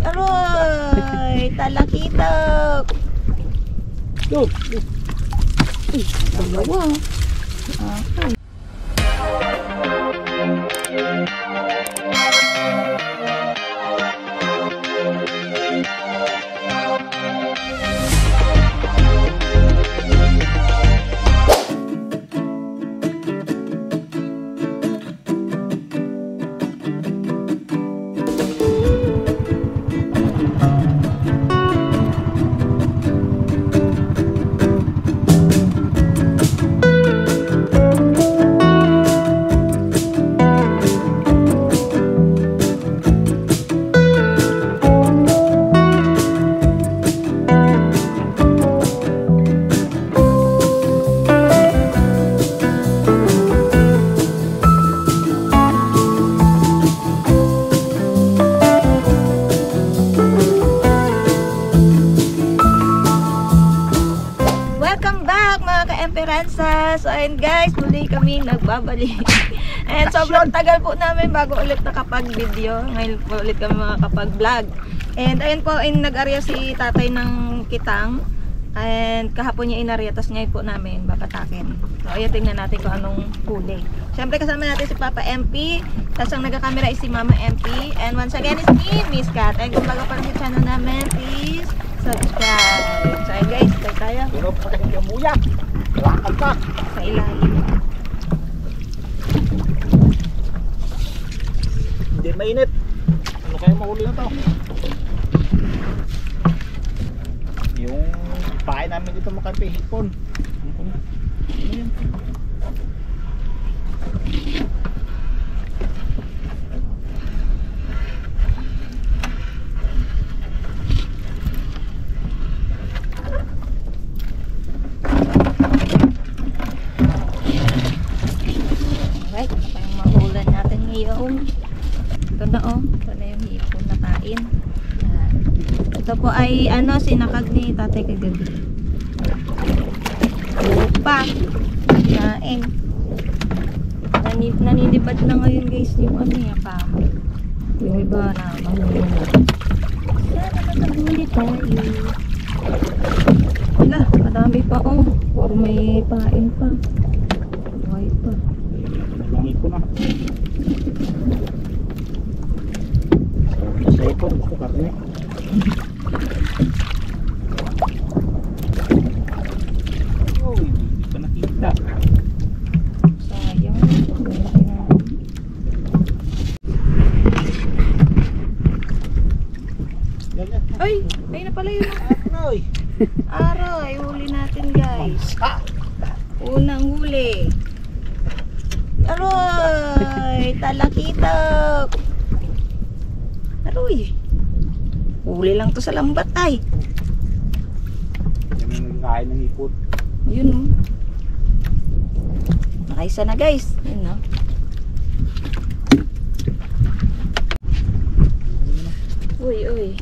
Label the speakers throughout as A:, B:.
A: Aroy! Talakitok!
B: Look!
A: Dalawa. Okay. So ayun guys, muli kami nagbabalik. And sobrang tagal po namin bago ulit nakapag-video. Ngayon po ulit kami makakapag-vlog. And ayun po, nag-arya si tatay ng kitang. And kahapon niya inarya, tapos ngayon po namin babatakin. So ayun, tingnan natin kung anong huli. Siyempre kasama natin si Papa MP. Tapos ang nagkakamera is si Mama MP. And once again is me, Miss Kat. And kung bago pa rin sa channel namin, please subscribe. So ayun guys, tayo tayo.
B: Pero pa kasi yung muyak. Lakad ka.
A: Sa ilalim.
B: Hindi mainit. Ano kaya mahuli na to? Yung pahay namin dito makapihipon. Ano yan?
A: Ito na oh, ito na yung hipon na kain. Ito po ay ano, sinakag ni tatay kagabi. Lupa. Kain. Nanilipad na ngayon guys yung ano niya pa. Yung iba na mahuli na. Sana nakahuli tayo. Wala, madami pa oh. Or may pain pa. Buhay pa.
B: Langit ko na. Ito, gusto karne. Oh, hindi pa nakita.
A: Sayang. Ay, ayun na pala yun.
B: Aroy!
A: Aroy, huli natin guys. Unang huli. Aroy! Talakitok! Aroy! Huli lang to sa lambat ay.
B: Yan ang nagkakain ng ipon.
A: Yun o. Nakaisa na guys. Yun o. Uy, uy.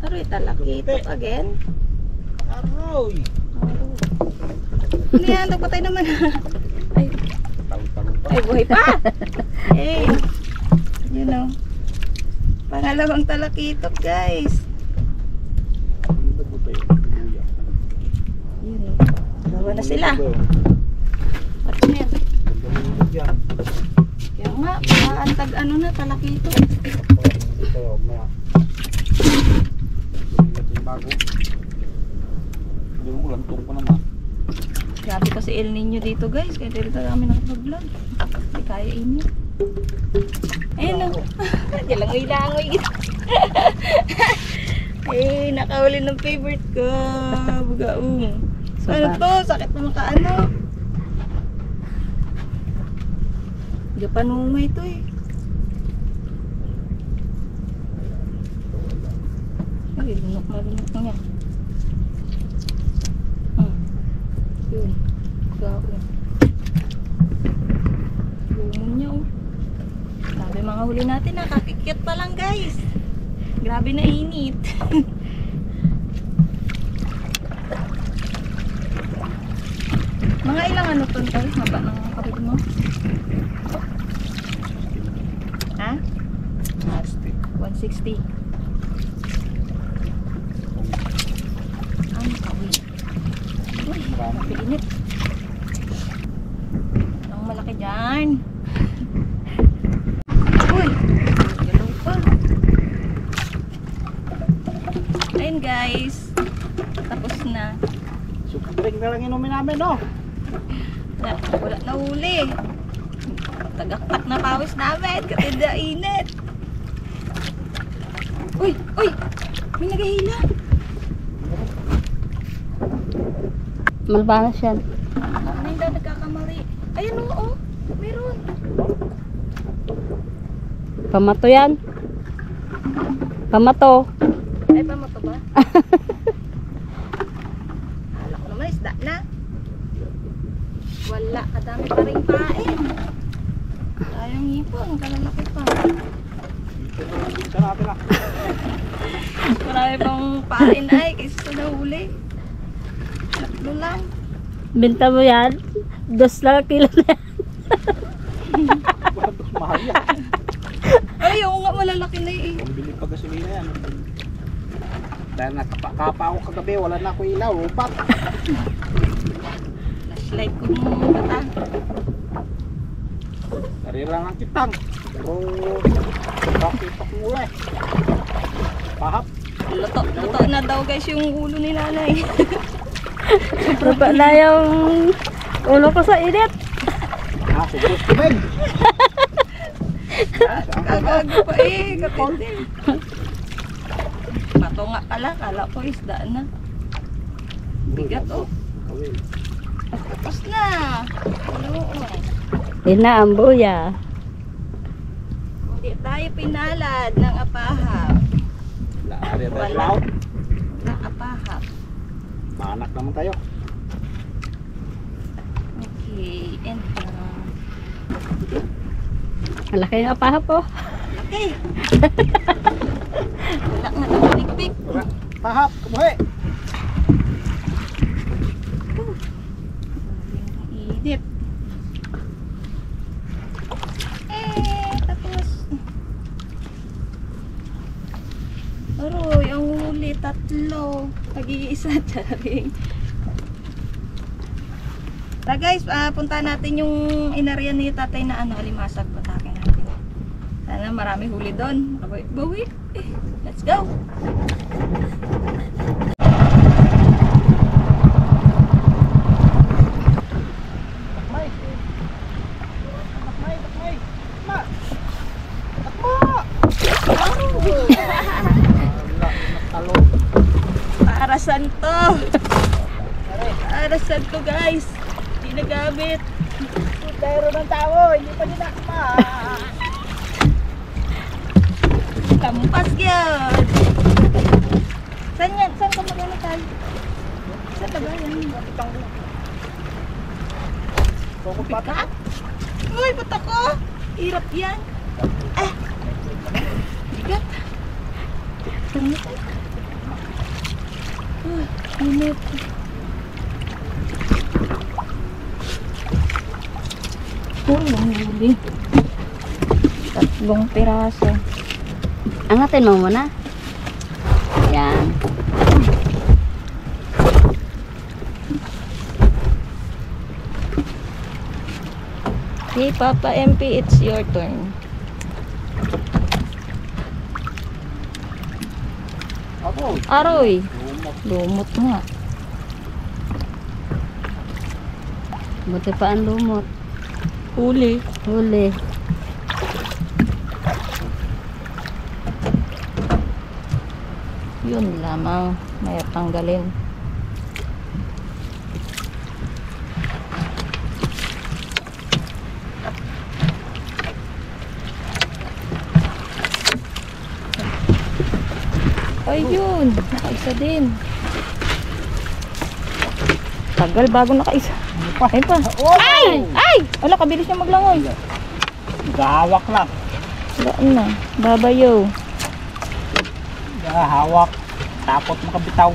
A: Aroy, talakitok again.
B: Aroy!
A: Ano yan? Nagpatay naman. Ay. Ay, buhay pa. Eh. Yun o. Pangalawang talakitok guys. Yun o. Dalawa na sila. At yan. Kaya nga, maantag ano na, talakitok. Grabe kasi El Nino dito guys. Kaya dito kami nakapag-vlog. Hindi kaya inyo. Ayun o. Langoy-langoy. Eh, nakahuli ng favorite ko. Bugaong. So, ano to? Sakit na makaano. Gapanumay to eh. Ay, lunok na niya. Yun. Bugaong. Lumon niya oh. Sabi mga huli natin, nakakikit pa lang guys. Grabe na init. Mga ilang ano to tayo? Haba ng kapit mo? Ha? 160. Ang kawin. Uy, napinit. Ang malaki dyan. Uy, galaw pa. Ayun guys. Tapos na.
B: Super drink na lang inumin namin, no?
A: Wala na huli. Tagaktak na pawis namin. Katinda init. Uy, uy. May nagahila.
C: Malbanas yan.
A: Ano yung daw nagkakamali? Ayan oo. Meron.
C: Pamato yan. Pamato.
A: Ay, pamato ba? Alam ko naman, isda na. Wala, kadami pa rin pain. Sayang hipon, kalalaki pa.
B: Isa natin lang.
A: Marami pang pain ay, kaysa sa nahuli. Tatlo lang.
C: Binta mo yan. 2 lang ang kilo na yan.
B: Bakit mahal yan?
A: Ay, oo nga, malalaki na eh.
B: Pambili pa gasolina yan. Dahil nakapa ako kagabi, wala na ako ilaw. Upat.
A: Flashlight ko mong bata.
B: Narilang ang kitang. Pero bakit ako mula eh. Pahap.
A: Luto na daw guys yung ulo ni nanay.
C: Baba na yung ulo ko sa init.
B: Ah, subos ko ben.
A: Kagago pa eh, kapitin. Pato nga pala, kala ko isda na. Bigat oh. Tapos na. Ano oh.
C: Yun na ang buya.
A: Hindi tayo pinalad ng apahap.
B: Laari tayo
A: Wala.
B: laot.
A: Ng apahap.
B: Maanak naman tayo.
A: Okay, and
C: Malaki yung apahap po.
A: okay. Wala nga nakalikpik.
B: Pahap, kumuhi.
A: Idip. Tapos. Aroy, ang huli, 3. Tag-iisa, charing. Guys, punta natin yung inarya ni tatay na alimasag. Patakin natin. Sana marami huli doon. Bawi. Let's go.
B: Takmay. Takmay, takmay. Ma. Takma. Wala, nakalo.
A: Para saan to? Para saan to guys? Hindi nagamit.
B: Pero ng tao, hindi pa dinakma.
A: Kampas yun. Saan yan? Saan ka magalitan? Saan ka ba yan?
B: Kung
A: Pikat? Uy, ba't ako? Hirap yan. Bigat. Init. Init. Ang huli. 3 piraso.
C: Angatin mo muna. Yan.
A: Hey Papa MP, it's your turn.
B: ako.
A: Aroy. Lumot nga.
C: Buti pa ang lumot.
A: Huli.
C: Huli.
A: Yun lamang. May tanggalin. Ayun. Nakaisa din. Tagal bago nakaisa. Ay pa.
B: Oh!
A: Ay! Ay! Wala, kabilis niya maglangoy.
B: Gahawak lang.
A: Saan na? Babayo.
B: Gahawak. Tapos makabitaw.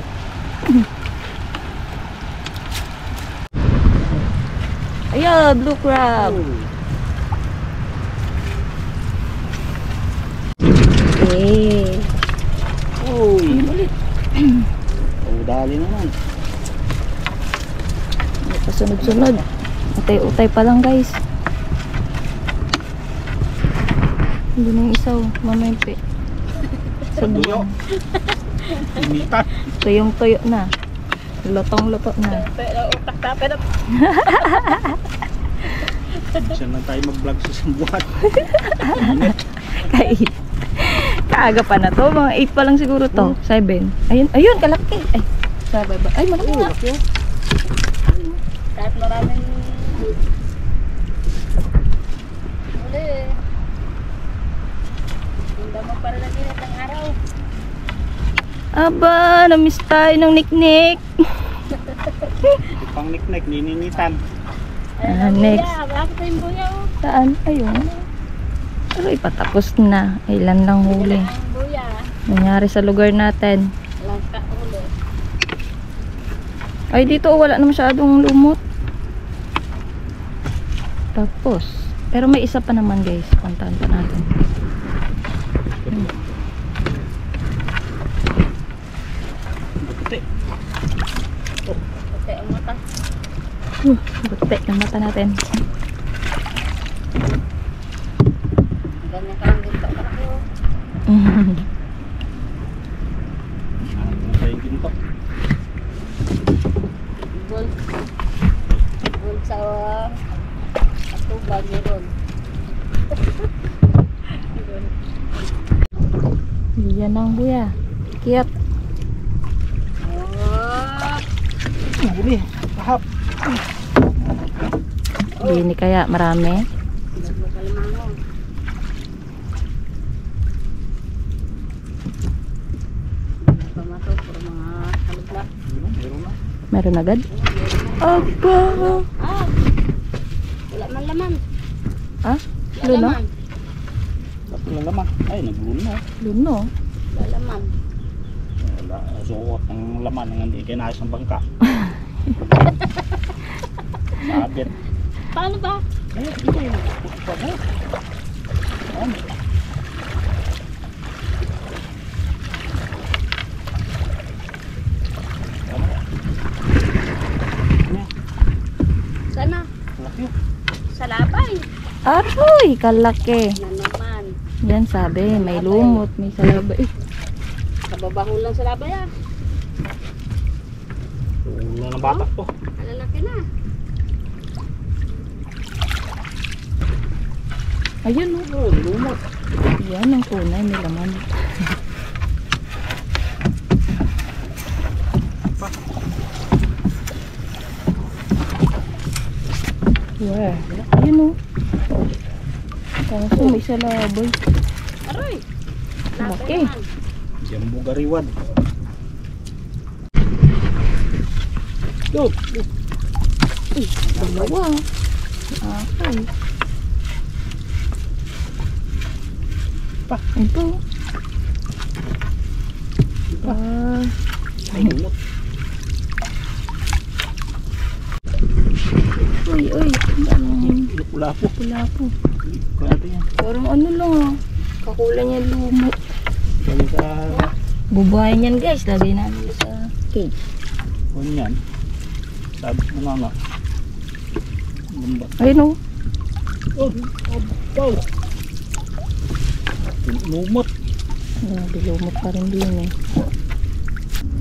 A: Ayan, blue crab.
C: Eh.
B: Uy. Oh, dali naman.
C: Sunod-sunod. Utay-utay pa lang guys. Hindi na yung isa oh. Mamempe.
B: Tuyo. Initan.
C: Tuyong-tuyo na. Lotong-loto na.
B: Siya na tayo mag-vlog sa isang buwan.
C: Kahit. Kaaga pa na to. Mga 8 pa lang siguro to. 7. Ayun, ayun, kalaki. Ay, sabi ba? Ay, malaki nga.
A: Kahit maraming huli eh. Hindi mo para lagi ng araw.
C: Aba, namiss tayo ng niknik.
B: Pang niknik, nininitan.
C: Next.
A: Bakit yung buya oh?
C: Saan? Ayun. Pero ipatapos na. Ilan lang huli.
A: Ang buya.
C: Nangyari sa lugar natin.
A: Langka huli.
C: Ay, dito wala na masyadong lumot. Tapos. Pero may isa pa naman guys. Pantahan pa natin.
B: Buti.
A: Okay, ang mata.
C: Buti ng mata natin.
A: Ganyan ka lang dito. Kalaki oh.
B: Ano tayo ginto?
A: Gold. Gold sa atubag meron.
C: Yan ang buya. Kiyat.
B: Huli. Kahap.
C: Hindi kaya marami.
A: Kalimango. Pamato para mga kalugla.
B: Meron na.
C: Meron agad? Aba!
A: Ah! Wala man laman.
C: Ah?
A: Wala
C: Luno?
A: laman.
B: Ba't wala naman? Ay, nagluno na.
C: Luno?
A: Wala laman.
B: Wala. Suot ang laman ng hindi kinayos ng bangka. Sabit.
A: Paano ba?
B: Eh, ito yung ito mo. Ano?
A: Sana?
B: Laki yun.
A: Sa labay.
C: Aroy! Kalaki.
A: Na naman.
C: Yan sabi, may lumot, may salabay.
A: Kababaho lang sa labay ah.
B: Ulo ng bata to.
A: Malalaki na.
C: Ayun o.
B: Oh, lumot.
C: Yan ang tunay, may laman. Yeah. Ayun o. Kaso may salabay.
A: Aroy.
C: Laki.
B: Jambu gariwan. Look.
C: Dalawa. Okay.
B: Pa.
C: Ito.
B: May lumot.
C: Uy, uy.
B: Wala po.
C: Wala po.
B: Wala po yan.
C: Parang ano lang ah. Kakulay niya lumot.
B: Kaya sa
C: Bubuhayin yan guys. Lagay namin sa cage.
B: kung yan. Sabi mo nga nga. Lumba.
C: Ayun o.
B: Oh, oh, lumot.
C: Grabe, lumot pa rin din eh.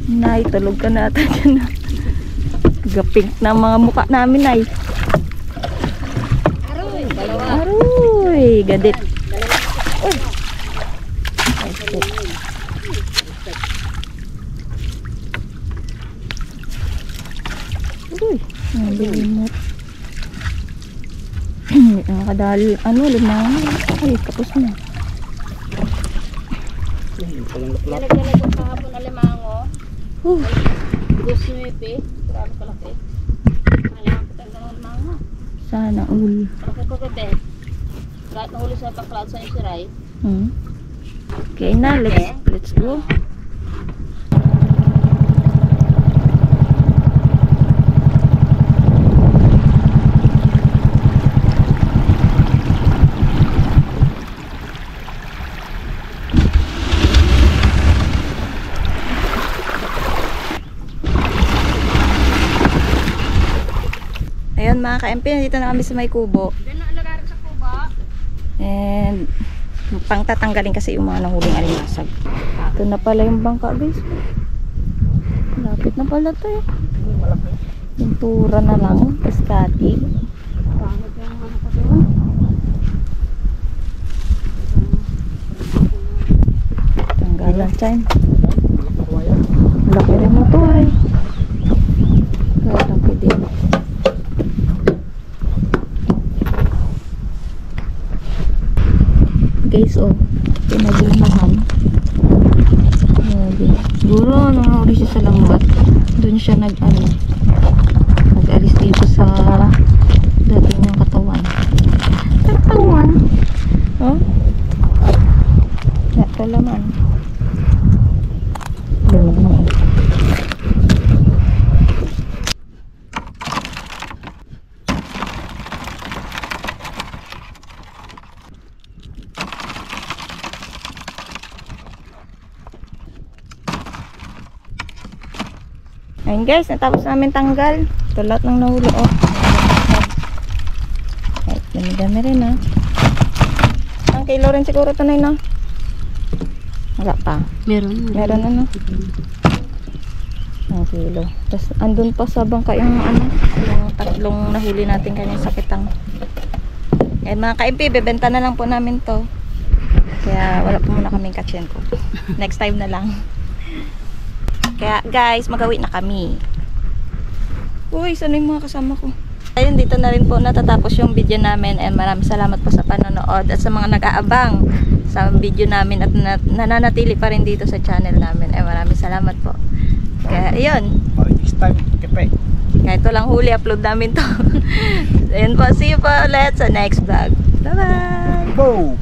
C: Nay, tulog ka natin dyan. Gapink na ang mga mukha namin, Nay.
A: Aroy. Dalawa.
C: Aroy, gadit.
A: Dalawa.
C: Uy. Ay, shit. Uy, ang lumot. Ang kadali, ano, limang. Ay, tapos na.
B: Yung palang laklak.
A: Nalaglag ko kahapon na limango.
C: Uh,
A: Gusnipe. Grabe kalaki. Kailangan ko tayo ng limango.
C: sana all.
A: Kalaki ko gabi. Lahat na huli sa paklaad sa isiray.
C: Okay na, let's go.
A: mga ka-MP, dito na kami sa may kubo. And pang tatanggalin kasi yung mga nahuling alimasag.
C: Ito na pala yung bangka guys. Lapit na pala to eh. Pintura na lang. Piskati. Tanggalan time. Laki rin mo to ay. Laki din. Guys, oh, pinaglumahan. Siguro, nung siya sa lambat, doon siya nag-alis dito sa dati niyang katawan. Katawan? Oh? Ito laman. Laman. Ayun guys, natapos namin tanggal. Ito lahat ng nahuli. Oh. Ay, dami-dami rin ha. Ang kilo rin siguro ito na yun ha. Wala pa. Meron
A: Meron ang kilo. Tapos andun pa sa bangka yung yung tatlong nahuli natin kanina sa kitang. Ayun mga ka-MP, bebenta na lang po namin to. Kaya wala po muna kaming katchen ko. Next time na lang. Kaya guys, magawi na kami. Uy, sana yung mga kasama ko. Ayun, dito na rin po natatapos yung video namin. And maraming salamat po sa panonood. At sa mga nag-aabang sa video namin at nananatili pa rin dito sa channel namin. Ay maraming salamat po. Kaya ayun.
B: Next time, kepe.
A: Kaya ito lang huli upload namin to. Ayun po, see you po ulit sa next vlog. Bye bye!
B: Go!